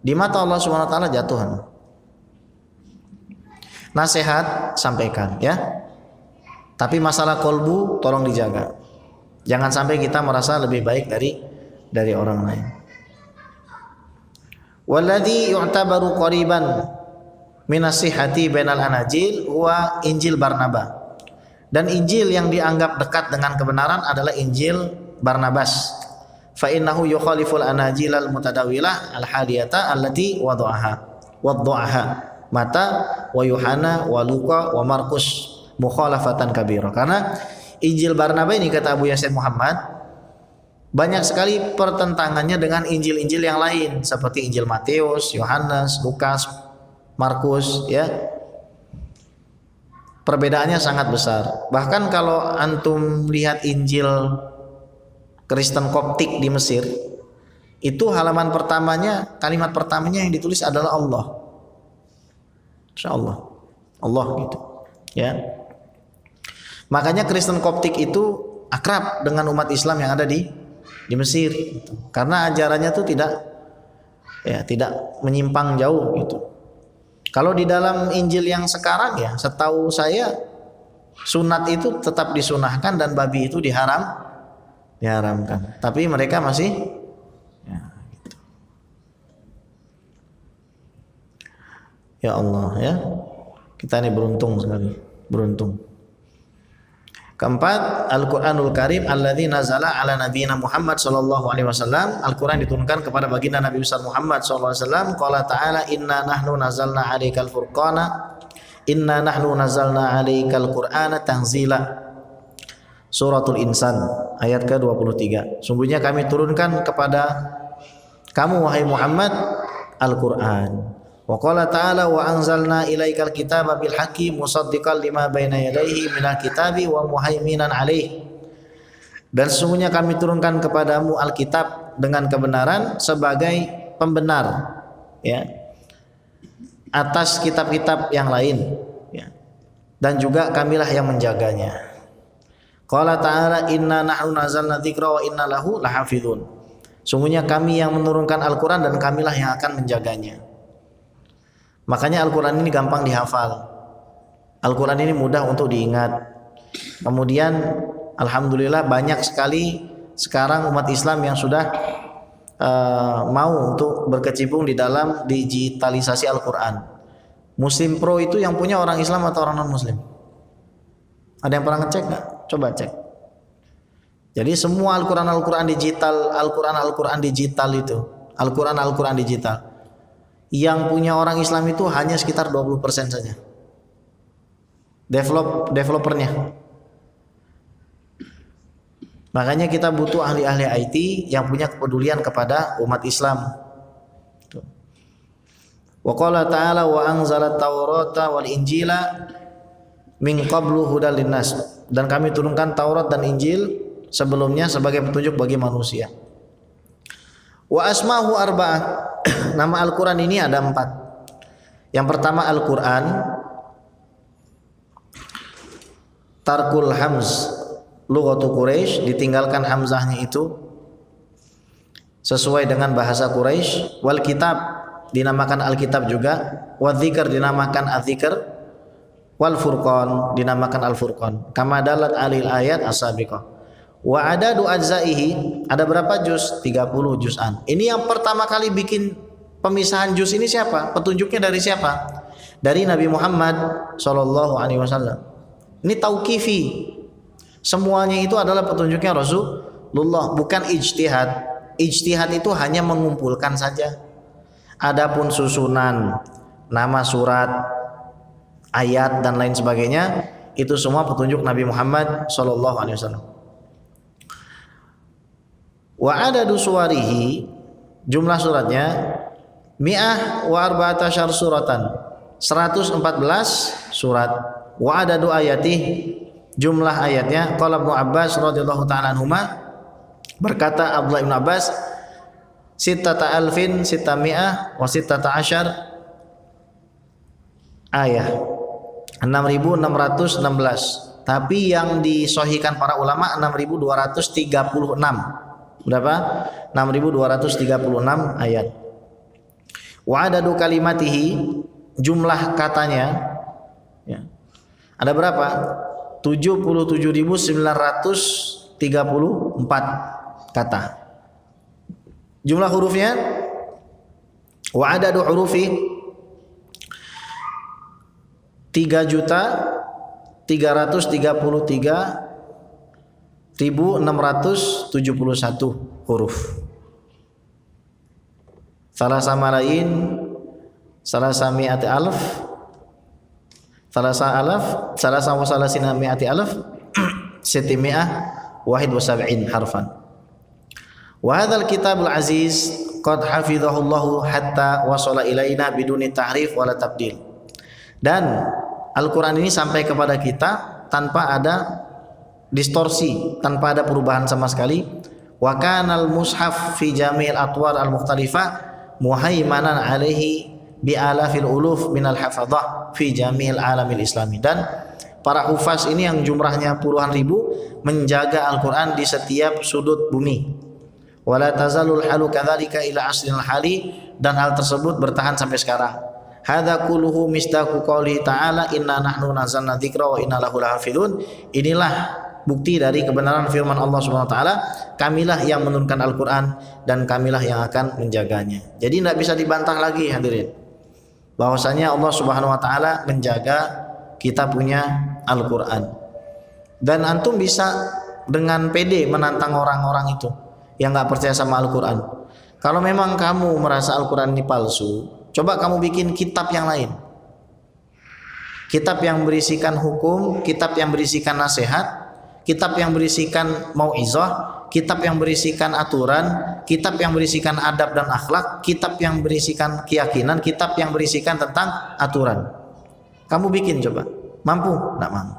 Speaker 1: di mata Allah Subhanahu wa taala jatuh. Nasihat sampaikan ya. Tapi masalah kolbu tolong dijaga. Jangan sampai kita merasa lebih baik dari orang lain. Walladzi yu'tabaru qariban min as-sihhati bainal anajil huwa Injil Barnaba. Dan Injil yang dianggap dekat dengan kebenaran adalah Injil Barnabas. Fa innahu yukhaliful anajilal mutadawilah al-hadiyata allati wada'aha Mata wa Yuhana wa Luka wa Markus mukhalafatan kabira. Karena Injil Barnaba ini, kata Abu Yasin Muhammad, banyak sekali pertentangannya dengan Injil-Injil yang lain seperti Injil Matius, Yohanes, Lukas, Markus ya. Perbedaannya sangat besar. Bahkan kalau antum lihat Injil Kristen Koptik di Mesir, itu halaman pertamanya, kalimat pertamanya yang ditulis adalah Allah. Insyaallah Allah gitu ya. Makanya Kristen Koptik itu akrab dengan umat Islam yang ada di Mesir gitu. Karena ajarannya itu tidak menyimpang jauh gitu. Kalau di dalam Injil yang sekarang ya, setahu saya sunat itu tetap disunahkan dan babi itu diharamkan. Tapi mereka masih ya Allah ya, kita ini beruntung sekali, beruntung. Keempat, Al-Qur'anul Karim alladzi nazala ala nabiyina Muhammad sallallahu alaihi wasallam. Al-Qur'an diturunkan kepada baginda Nabi besar Muhammad sallallahu alaihi wasallam. Qala ta'ala inna nahnu nazzalna 'alaikal furqana inna nahnu nazzalna 'alaikal qur'ana tanzila. Suratul Insan ayat ke-23. Sungguhnya kami turunkan kepada kamu wahai Muhammad Al-Qur'an. Wa qala ta'ala wa anzalna ilaikal kitaba bil haqqi musaddiqan lima baina yadayhi minal kitabi wa muhaiminan alaih. Dan sesungguhnya kami turunkan kepadamu Alkitab dengan kebenaran sebagai pembenar ya atas kitab-kitab yang lain ya. Dan juga kamilah yang menjaganya. Qala ta'ala inna nahnu nazzalna dzikra wa inna lahu lahafizun. Sungguhnya kami yang menurunkan Al-Qur'an dan kamilah yang akan menjaganya. Makanya Al-Quran ini gampang dihafal. Al-Quran ini mudah untuk diingat. Kemudian alhamdulillah banyak sekali sekarang umat Islam yang sudah mau untuk berkecimpung di dalam digitalisasi Al-Quran. Muslim Pro itu yang punya orang Islam atau orang non-Muslim? Ada yang pernah ngecek nggak? Coba cek. Jadi semua Al-Quran digital, Al-Quran digital itu, Al-Quran digital. Yang punya orang Islam itu hanya sekitar 20% saja. Developernya. Makanya kita butuh ahli-ahli IT yang punya kepedulian kepada umat Islam. Wa qala ta'ala wa anzala Taurata wal Injila min qablu hudal linnas. Dan kami turunkan Taurat dan Injil sebelumnya sebagai petunjuk bagi manusia. Wa asmahu arba'ah. Nama Al-Quran ini ada 4. Yang pertama Al-Quran, tarkul hamz lughatu Quraisy, ditinggalkan hamzahnya itu sesuai dengan bahasa Quraisy. Wal kitab, dinamakan Alkitab juga. Wal dzikr, dinamakan Az-Dzikr. Wal furqan, dinamakan Al-Furqan. Kama dalat alil ayat as-sabiqah. Wa adadu ajzaihi, ada berapa juz? 30 juz'an. Ini yang pertama kali bikin pemisahan juz ini siapa? Petunjuknya dari siapa? Dari Nabi Muhammad sallallahu alaihi wasallam. Ini tauqifi. Semuanya itu adalah petunjuknya Rasulullah, bukan ijtihad. Ijtihad itu hanya mengumpulkan saja. Adapun susunan nama surat, ayat dan lain sebagainya, itu semua petunjuk Nabi Muhammad sallallahu alaihi wasallam. Wa adadu suwarihi, jumlah suratnya mi'ah wa arba'atasyar suratan, 114 surat. Wa adadu ayatih, jumlah ayatnya, qala Ibnu Abbas radhiyallahu ta'ala anhuma, berkata Abdullah bin Abbas, sittata alfin sittami'ah wa sittata asyar ayah, 6.616. Tapi yang disahihkan para ulama 6.236. Berapa? 6.236 ayat. Wa adadu kalimatihi, jumlah katanya ya, ada berapa? 77.934 kata. Jumlah hurufnya, wa adadu hurufi 3.333.671 huruf. Salasa malayin, salasa mi'ati alf, salasa wa salasina mi'ati alf, sitimi'ah wahid wa sab'in harfan. Wa hadzal kitabul aziz qad hafizahullahu hatta wasala ilaina biduni tahrif wala tabdil. Dan Al-Quran ini sampai kepada kita tanpa ada distorsi, tanpa ada perubahan sama sekali. Wa kanal mushaf fi jami'il atwar al-mukhtalifah muhaimanan alaihi bi alafil uluf minal hafadhah fi jami'il alamil islami. Dan para hufaz ini yang jumlahnya puluhan ribu menjaga Al-Quran di setiap sudut bumi. Wala tazalul halu kadzalika ila asril hali, dan hal tersebut bertahan sampai sekarang. Hadza kulluhu misdaqu qouli ta'ala inna nahnu nazzalna dzikra wa inna lahu lahafizun. Inilah bukti dari kebenaran firman Allah Subhanahu wa taala, kamilah yang menurunkan Al-Qur'an dan kamilah yang akan menjaganya. Jadi tidak bisa dibantah lagi hadirin, bahwasanya Allah Subhanahu wa taala menjaga kita punya Al-Qur'an. Dan antum bisa dengan pede menantang orang-orang itu yang enggak percaya sama Al-Qur'an. Kalau memang kamu merasa Al-Qur'an ini palsu, coba kamu bikin kitab yang lain. Kitab yang berisikan hukum, kitab yang berisikan nasihat, kitab yang berisikan mau'izah, kitab yang berisikan aturan, kitab yang berisikan adab dan akhlak, kitab yang berisikan keyakinan, kitab yang berisikan tentang aturan. Kamu bikin coba. Mampu? Tidak mampu.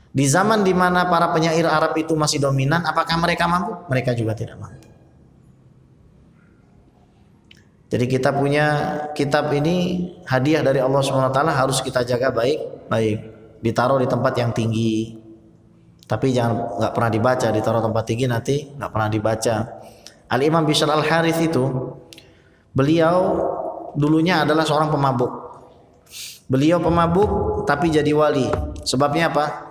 Speaker 1: Di zaman di mana para penyair Arab itu masih dominan, apakah mereka mampu? Mereka juga tidak mampu. Jadi kita punya kitab ini hadiah dari Allah Subhanahu wa taala, harus kita jaga baik-baik. Ditaruh di tempat yang tinggi. Tapi jangan nggak pernah dibaca, ditaruh tempat tinggi nanti nggak pernah dibaca. Al-Imam Bishr Al-Harits itu, beliau dulunya adalah seorang pemabuk. Beliau pemabuk tapi jadi wali. Sebabnya apa?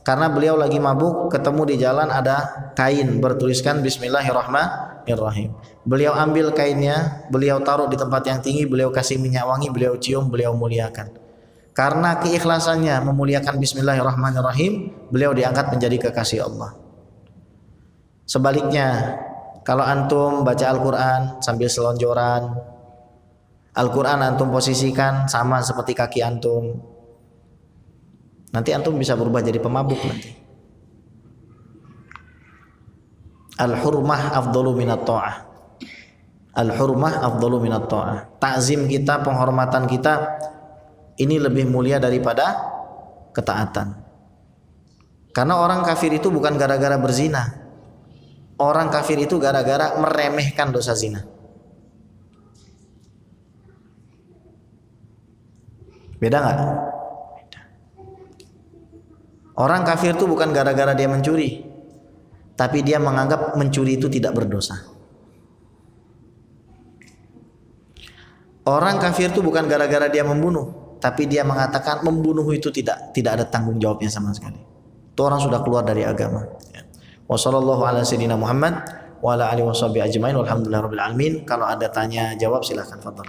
Speaker 1: Karena beliau lagi mabuk, ketemu di jalan ada kain bertuliskan Bismillahirrahmanirrahim. Beliau ambil kainnya, beliau taruh di tempat yang tinggi, beliau kasih minyak wangi, beliau cium, beliau muliakan. Karena keikhlasannya memuliakan Bismillahirrahmanirrahim, beliau diangkat menjadi kekasih Allah. Sebaliknya, kalau antum baca Al-Quran sambil selonjoran, Al-Quran antum posisikan sama seperti kaki antum, nanti antum bisa berubah jadi pemabuk nanti. Al-hurmah afdalu minat ta'ah. Al-hurmah afdalu minat ta'ah. Ta'zim kita, penghormatan kita ini lebih mulia daripada ketaatan. Karena orang kafir itu bukan gara-gara berzina. Orang kafir itu gara-gara meremehkan dosa zina. Beda nggak? Orang kafir itu bukan gara-gara dia mencuri, tapi dia menganggap mencuri itu tidak berdosa. Orang kafir itu bukan gara-gara dia membunuh, tapi dia mengatakan membunuh itu tidak ada tanggung jawabnya sama sekali. Itu orang sudah keluar dari agama. Wassallallahu ala sayyidina Muhammad wa ala alihi washabihi ajmain walhamdulillahirabbil alamin. Kalau ada tanya jawab silakan, fadhal.